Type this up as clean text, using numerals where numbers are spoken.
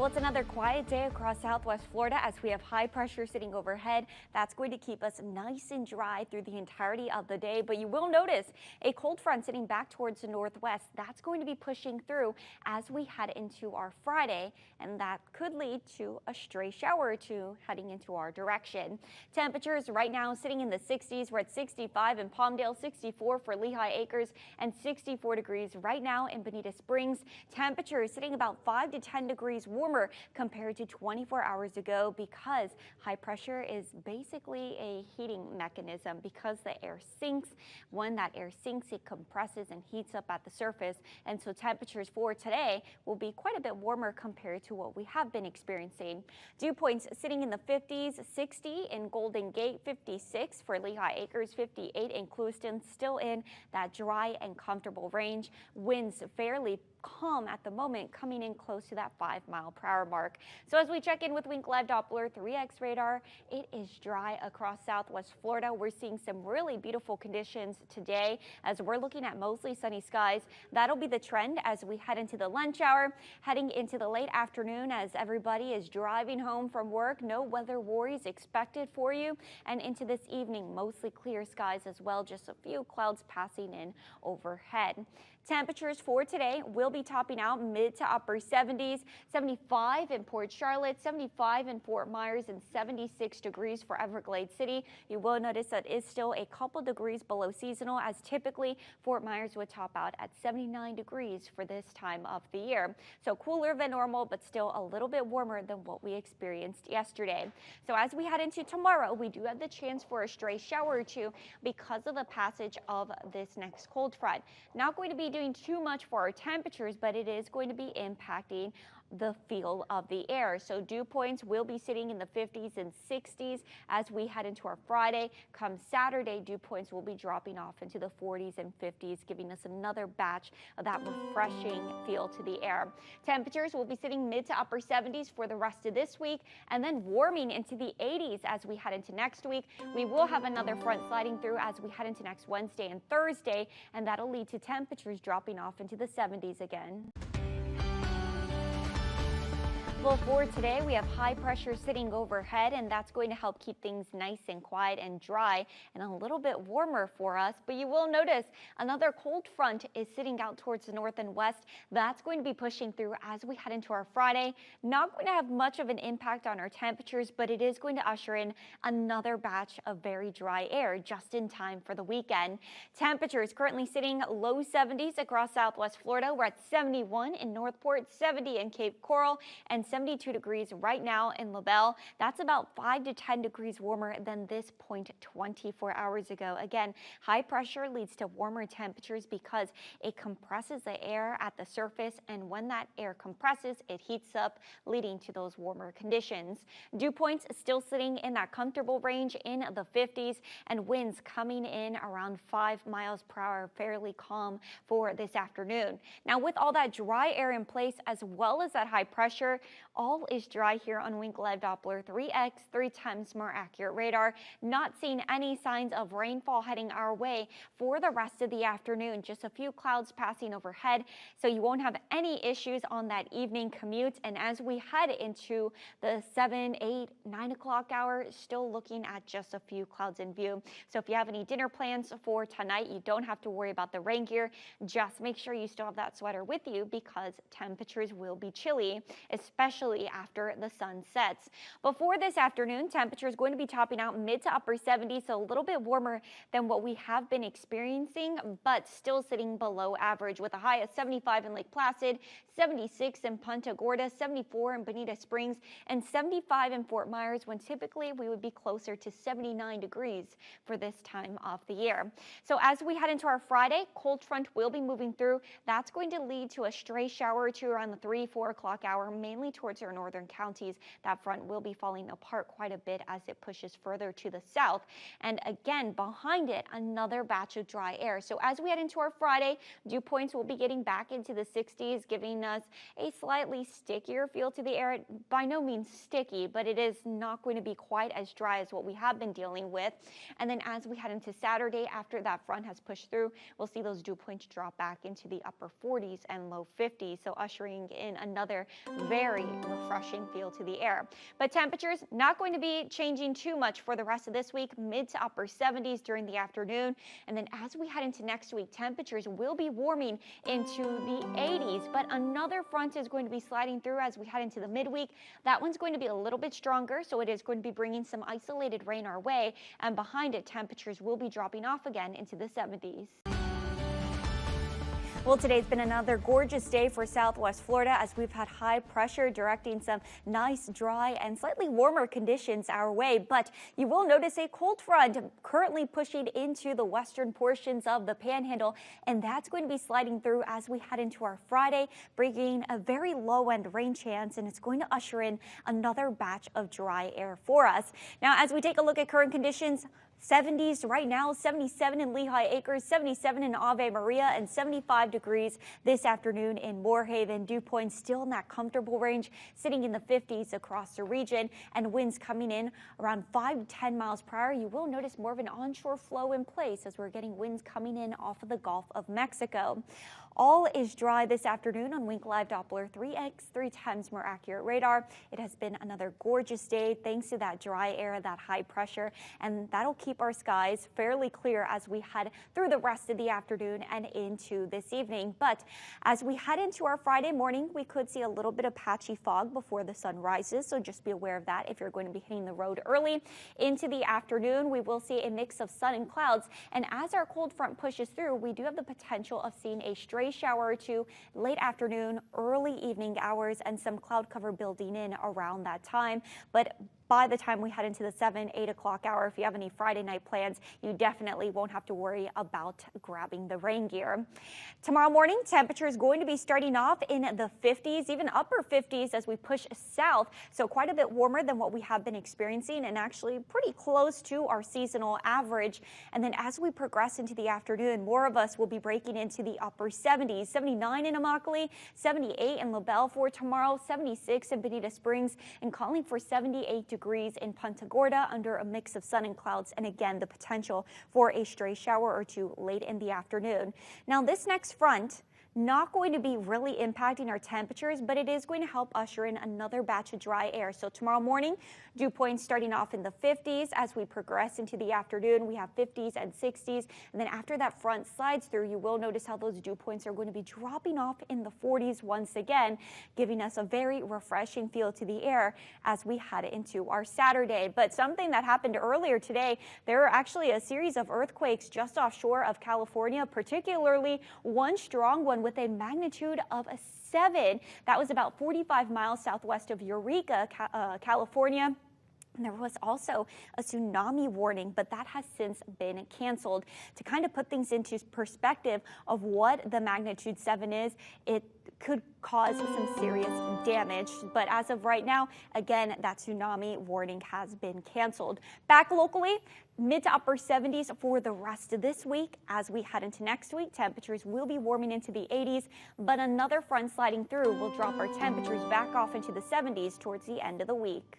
Well, it's another quiet day across southwest Florida as we have high pressure sitting overhead. That's going to keep us nice and dry through the entirety of the day. But you will notice a cold front sitting back towards the northwest. That's going to be pushing through as we head into our Friday, and that could lead to a stray shower or two heading into our direction. Temperatures right now sitting in the 60s. We're at 65 in Palmdale, 64 for Lehigh Acres, and 64 degrees right now in Bonita Springs. Temperatures sitting about 5 to 10 degrees warmer compared to 24 hours ago because high pressure is basically a heating mechanism because the air sinks. When that air sinks, it compresses and heats up at the surface, and so temperatures for today will be quite a bit warmer compared to what we have been experiencing. Dew points sitting in the 50s, 60 in Golden Gate, 56 for Lehigh Acres, 58 in Clewiston, still in that dry and comfortable range. Winds fairly calm at the moment, coming in close to that 5-mile-per-hour mark. So as we check in with Wink Live Doppler 3X radar, it is dry across southwest Florida. We're seeing some really beautiful conditions today as we're looking at mostly sunny skies. That'll be the trend as we head into the lunch hour, heading into the late afternoon as everybody is driving home from work. No weather worries expected for you, and into this evening, mostly clear skies as well, just a few clouds passing in overhead. Temperatures for today will be topping out mid to upper 70s, 75 in Port Charlotte, 75 in Fort Myers, and 76 degrees for Everglades City. You will notice that is still a couple degrees below seasonal, as typically Fort Myers would top out at 79 degrees for this time of the year. So cooler than normal, but still a little bit warmer than what we experienced yesterday. So as we head into tomorrow, we do have the chance for a stray shower or two because of the passage of this next cold front. Not going to be doing too much for our temperatures, but it is going to be impacting the feel of the air. So dew points will be sitting in the 50s and 60s as we head into our Friday. Come Saturday, dew points will be dropping off into the 40s and 50s, giving us another batch of that refreshing feel to the air. Temperatures will be sitting mid to upper 70s for the rest of this week, and then warming into the 80s as we head into next week. We will have another front sliding through as we head into next Wednesday and Thursday, and that'll lead to temperatures dropping off into the 70s again. Well, for today, we have high pressure sitting overhead, and that's going to help keep things nice and quiet and dry and a little bit warmer for us. But you will notice another cold front is sitting out towards the north and west. That's going to be pushing through as we head into our Friday. Not going to have much of an impact on our temperatures, but it is going to usher in another batch of very dry air just in time for the weekend. Temperatures currently sitting low 70s across southwest Florida. We're at 71 in Northport, 70 in Cape Coral, and 72 degrees right now in LaBelle. That's about 5 to 10 degrees warmer than this point 24 hours ago. Again, high pressure leads to warmer temperatures because it compresses the air at the surface, and when that air compresses, it heats up, leading to those warmer conditions. Dew points still sitting in that comfortable range in the 50s, and winds coming in around 5 miles per hour, fairly calm for this afternoon. Now, with all that dry air in place as well as that high pressure, all is dry here on Wink Live Doppler 3X, 3 times more accurate radar. Not seeing any signs of rainfall heading our way for the rest of the afternoon. Just a few clouds passing overhead, so you won't have any issues on that evening commute. And as we head into the 7, 8, 9 o'clock hour, still looking at just a few clouds in view. So if you have any dinner plans for tonight, you don't have to worry about the rain gear. Just make sure you still have that sweater with you because temperatures will be chilly, especially after the sun sets. Before this afternoon, temperature is going to be topping out mid to upper 70s, so a little bit warmer than what we have been experiencing, but still sitting below average with a high of 75 in Lake Placid, 76 in Punta Gorda, 74 in Bonita Springs, and 75 in Fort Myers, when typically we would be closer to 79 degrees for this time of the year. So as we head into our Friday, cold front will be moving through. That's going to lead to a stray shower or two around the 3, 4 o'clock hour, mainly towards our northern counties. That front will be falling apart quite a bit as it pushes further to the south. And again, behind it, another batch of dry air. So as we head into our Friday, dew points will be getting back into the 60s, giving us a slightly stickier feel to the air. By no means sticky, but it is not going to be quite as dry as what we have been dealing with. And then as we head into Saturday, after that front has pushed through, we'll see those dew points drop back into the upper 40s and low 50s. So ushering in another very refreshing feel to the air. But temperatures not going to be changing too much for the rest of this week, mid to upper 70s during the afternoon. And then as we head into next week, temperatures will be warming into the 80s, but another front is going to be sliding through as we head into the midweek. That one's going to be a little bit stronger, so it is going to be bringing some isolated rain our way, and behind it, temperatures will be dropping off again into the 70s. Well, today's been another gorgeous day for Southwest Florida as we've had high pressure directing some nice, dry, and slightly warmer conditions our way. But you will notice a cold front currently pushing into the western portions of the Panhandle, and that's going to be sliding through as we head into our Friday, bringing a very low-end rain chance, and it's going to usher in another batch of dry air for us. Now, as we take a look at current conditions, 70s right now, 77 in Lehigh Acres, 77 in Ave Maria, and 75 degrees this afternoon in Moorhaven. Dew points still in that comfortable range, sitting in the 50s across the region, and winds coming in around 5 to 10 miles per hour. You will notice more of an onshore flow in place as we're getting winds coming in off of the Gulf of Mexico. All is dry this afternoon on Wink Live Doppler 3X, 3 times more accurate radar. It has been another gorgeous day thanks to that dry air, that high pressure, and that'll keep our skies fairly clear as we head through the rest of the afternoon and into this evening. But as we head into our Friday morning, we could see a little bit of patchy fog before the sun rises, so just be aware of that if you're going to be hitting the road early. Into the afternoon, we will see a mix of sun and clouds, and as our cold front pushes through, we do have the potential of seeing a stray shower or two late afternoon, early evening hours, and some cloud cover building in around that time. But by the time we head into the 7-8 o'clock hour, if you have any Friday night plans, you definitely won't have to worry about grabbing the rain gear. Tomorrow morning, temperature is going to be starting off in the 50s, even upper 50s as we push south. So quite a bit warmer than what we have been experiencing, and actually pretty close to our seasonal average. And then as we progress into the afternoon, more of us will be breaking into the upper 70s, 79 in Immokalee, 78 in LaBelle for tomorrow, 76 in Bonita Springs, and calling for 78 degrees in Punta Gorda under a mix of sun and clouds, and again the potential for a stray shower or two late in the afternoon. Now this next front not going to be really impacting our temperatures, but it is going to help usher in another batch of dry air. So tomorrow morning, dew points starting off in the 50s. As we progress into the afternoon, we have 50s and 60s. And then after that front slides through, you will notice how those dew points are going to be dropping off in the 40s once again, giving us a very refreshing feel to the air as we head into our Saturday. But something that happened earlier today, there were actually a series of earthquakes just offshore of California, particularly one strong one with a magnitude of a 7. That was about 45 miles southwest of Eureka, California. And there was also a tsunami warning, but that has since been canceled. To kind of put things into perspective of what the magnitude 7 is, it could cause some serious damage. But as of right now, again, that tsunami warning has been canceled. Back locally, mid to upper 70s for the rest of this week. As we head into next week, temperatures will be warming into the 80s, but another front sliding through will drop our temperatures back off into the 70s towards the end of the week.